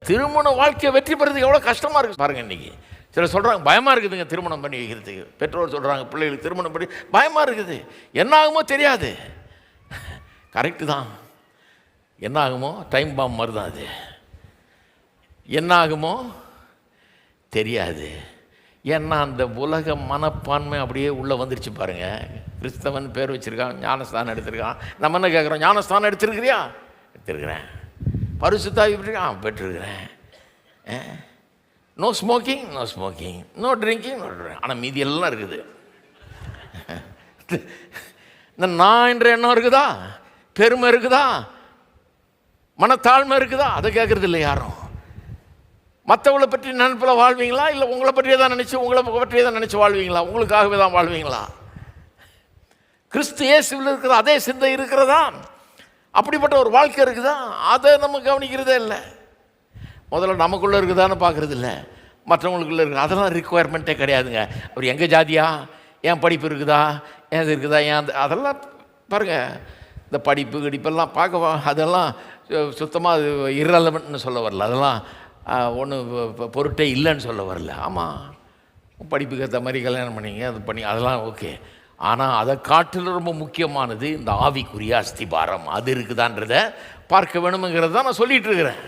திருமண வாழ்க்கையை வெற்றி பெறதுக்கு எவ்வளோ கஷ்டமாக இருக்குது பாருங்கள். இன்றைக்கி சில சொல்கிறாங்க பயமாக இருக்குதுங்க திருமணம் பண்ணி வைக்கிறதுக்கு. பெற்றோர் சொல்கிறாங்க பிள்ளைகளுக்கு திருமணம் பண்ணி பயமாக இருக்குது, என்ன ஆகுமோ தெரியாது. கரெக்டு தான், என்ன ஆகுமோ டைம் பாம் மாதிரி தான் அது, என்ன ஆகுமோ தெரியாது. ஏன்னா அந்த உலக மனப்பான்மை அப்படியே உள்ளே வந்துருச்சு பாருங்கள். கிறிஸ்தவன் பேர் வச்சுருக்கான், ஞானஸ்தானம் எடுத்திருக்கான். நம்ம என்ன கேட்குறோம், ஞானஸ்தானம் எடுத்துருக்கிறியா? எடுத்துருக்கிறேன். பரிசுத்தாவி பெற்றிருக்கிறேன். No smoking, no smoking, no drinking, no drinking. ஆனால் மீதி எல்லாம் இருக்குது. இந்த நான் என்ற எண்ணம் இருக்குதா, பெருமை இருக்குதா, மனத்தாழ்மை இருக்குதா? அதை கேட்குறது இல்லை யாரும். மற்றவங்களை பற்றி நினைப்பில் வாழ்வீங்களா, இல்லை உங்களை பற்றியே தான் நினச்சி வாழ்வீங்களா? உங்களுக்காகவே தான் வாழ்வீங்களா? கிறிஸ்து இயேசுவில் இருக்கிற அதே சிந்தை இருக்கிறதா? அப்படிப்பட்ட ஒரு வாழ்க்கை இருக்குதா? அதை நம்ம கவனிக்கிறதே இல்லை. முதல்ல நமக்குள்ளே இருக்குதான்னு பார்க்குறது இல்லை, மற்றவங்களுக்குள்ளே இருக்குது. அதெல்லாம் ரிக்குவயர்மெண்ட்டே கிடையாதுங்க. அவர் எங்கள் ஜாதியா, ஏன் படிப்பு இருக்குதா, ஏன் இது இருக்குதா, ஏன் அதெல்லாம் பாருங்கள். இந்த படிப்பு கிடிப்பெல்லாம் பார்க்க அதெல்லாம் சுத்தமாக இரலவெண்ட்னு சொல்ல வரல. அதெல்லாம் ஒன்றும் பொருட்டே இல்லைன்னு சொல்ல வரல. ஆமாம், படிப்புக்கு ஏற்ற மாதிரி கல்யாணம் பண்ணிங்க, அது பண்ணி அதெல்லாம் ஓகே. ஆனால் அதை காட்டில் ரொம்ப முக்கியமானது இந்த ஆவிக்குரிய அஸ்திபாரம், அது இருக்குதான்றதை பார்க்க வேணுங்கிறது தான் நான் சொல்லிகிட்டு இருக்கிறேன்.